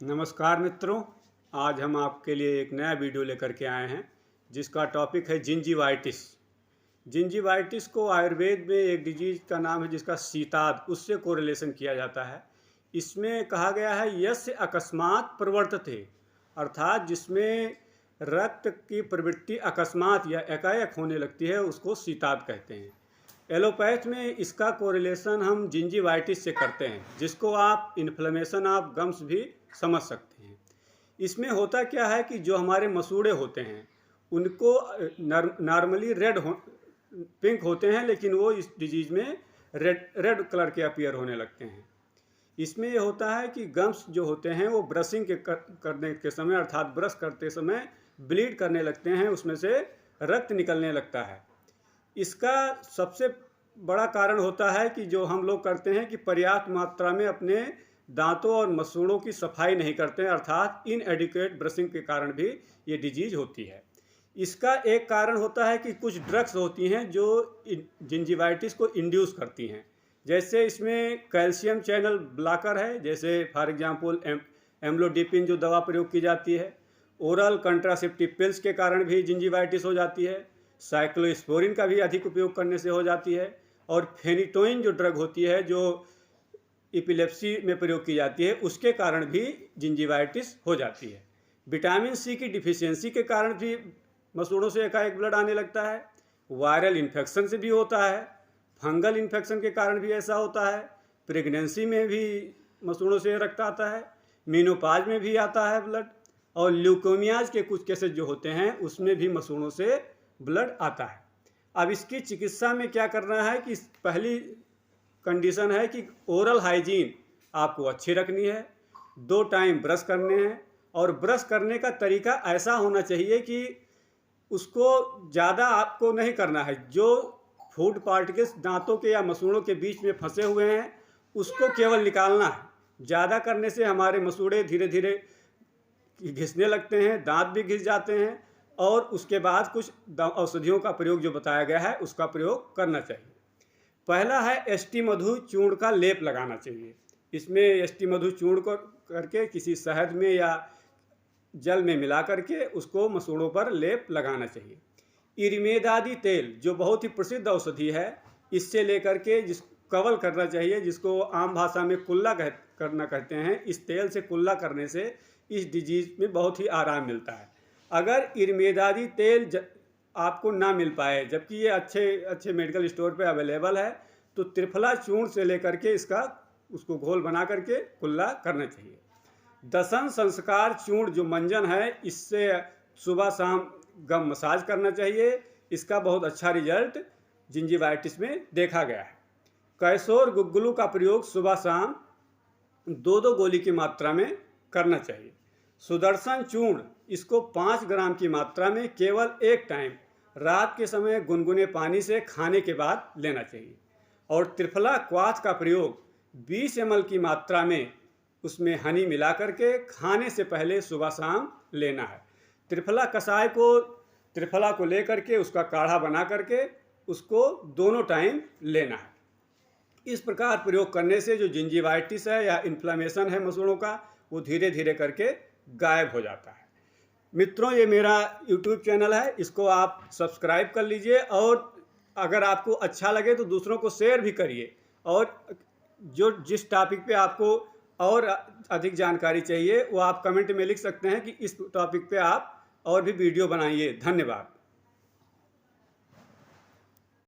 नमस्कार मित्रों, आज हम आपके लिए एक नया वीडियो लेकर के आए हैं जिसका टॉपिक है जिंजीवाइटिस। जिंजीवाइटिस को आयुर्वेद में एक डिजीज का नाम है जिसका सीताद, उससे कोरिलेशन किया जाता है। इसमें कहा गया है यस्य अकस्मात प्रवर्तते, अर्थात जिसमें रक्त की प्रवृत्ति अकस्मात या एकाएक होने लगती है उसको सीताद कहते हैं। एलोपैथ में इसका कोरिलेशन हम जिंजीवाइटिस से करते हैं, जिसको आप इन्फ्लेमेशन ऑफ गम्स भी समझ सकते हैं। इसमें होता क्या है कि जो हमारे मसूड़े होते हैं उनको नॉर्मली पिंक होते हैं, लेकिन वो इस डिजीज में रेड कलर के अपीयर होने लगते हैं। इसमें ये होता है कि गम्स जो होते हैं वो ब्रशिंग करने के समय अर्थात ब्रश करते समय ब्लीड करने लगते हैं, उसमें से रक्त निकलने लगता है। इसका सबसे बड़ा कारण होता है कि जो हम लोग करते हैं कि पर्याप्त मात्रा में अपने दांतों और मसूड़ों की सफाई नहीं करते हैं, अर्थात इनएडिक्वेट ब्रशिंग के कारण भी ये डिजीज होती है। इसका एक कारण होता है कि कुछ ड्रग्स होती हैं जो जिंजीवाइटिस को इंड्यूस करती हैं। जैसे इसमें कैल्शियम चैनल ब्लॉकर है, जैसे फॉर एग्जांपल एम्लोडिपिन जो दवा प्रयोग की जाती है। ओरल कंट्रासेप्टिव पिल्स के कारण भी जिंजीवाइटिस हो जाती है। साइक्लोस्पोरिन का भी अधिक उपयोग करने से हो जाती है। और फेनिटोइन जो ड्रग होती है जो एपिलेप्सी में प्रयोग की जाती है, उसके कारण भी जिंजीवाइटिस हो जाती है। विटामिन सी की डिफिशियंसी के कारण भी मसूड़ों से एकाएक ब्लड आने लगता है। वायरल इन्फेक्शन से भी होता है। फंगल इन्फेक्शन के कारण भी ऐसा होता है। प्रेगनेंसी में भी मसूड़ों से रक्त आता है। मीनोपाज में भी आता है ब्लड। और ल्यूकोमियाज के कुछ केसेस जो होते हैं उसमें भी मसूड़ों से ब्लड आता है। अब इसकी चिकित्सा में क्या करना है कि पहली कंडीशन है कि ओरल हाइजीन आपको अच्छी रखनी है। 2 टाइम ब्रश करने हैं और ब्रश करने का तरीका ऐसा होना चाहिए कि उसको ज़्यादा आपको नहीं करना है। जो फूड पार्टिकल्स दांतों के या मसूड़ों के बीच में फंसे हुए हैं उसको केवल निकालना है। ज़्यादा करने से हमारे मसूड़े धीरे धीरे घिसने लगते हैं, दांत भी घिस जाते हैं, और उसके बाद कुछ औषधियों का प्रयोग जो बताया गया है उसका प्रयोग करना चाहिए। पहला है एसटी मधु चूर्ण का लेप लगाना चाहिए। इसमें एसटी मधु चूर्ण को करके किसी शहद में या जल में मिला करके उसको मसूड़ों पर लेप लगाना चाहिए। इरिमेदादी तेल जो बहुत ही प्रसिद्ध औषधि है, इससे लेकर के जिस कवल करना चाहिए, जिसको आम भाषा में कुल्ला करना कहते हैं। इस तेल से कुल्ला करने से इस डिजीज में बहुत ही आराम मिलता है। अगर इरमेदादी तेल आपको ना मिल पाए, जबकि ये अच्छे मेडिकल स्टोर पे अवेलेबल है, तो त्रिफला चूर्ण से लेकर के उसको घोल बना करके कुल्ला करना चाहिए। दसन संस्कार चूर्ण जो मंजन है, इससे सुबह शाम गम मसाज करना चाहिए। इसका बहुत अच्छा रिजल्ट जिंजीवाइटिस में देखा गया है। कैसोर गुग्गुलू का प्रयोग सुबह शाम 2-2 गोली की मात्रा में करना चाहिए। सुदर्शन चूर्ण, इसको 5 ग्राम की मात्रा में केवल एक टाइम रात के समय गुनगुने पानी से खाने के बाद लेना चाहिए। और त्रिफला क्वाथ का प्रयोग 20 ml की मात्रा में उसमें हनी मिला करके खाने से पहले सुबह शाम लेना है। त्रिफला कषाय को त्रिफला को लेकर के उसका काढ़ा बना करके उसको दोनों टाइम लेना है। इस प्रकार प्रयोग करने से जो जिंजीवाइटिस है या इन्फ्लेमेशन है मसूड़ों का, वो धीरे धीरे करके गायब हो जाता है। मित्रों, ये मेरा YouTube चैनल है, इसको आप सब्सक्राइब कर लीजिए, और अगर आपको अच्छा लगे तो दूसरों को शेयर भी करिए। और जिस टॉपिक पे आपको और अधिक जानकारी चाहिए वो आप कमेंट में लिख सकते हैं कि इस टॉपिक पे आप और भी वीडियो बनाइए। धन्यवाद।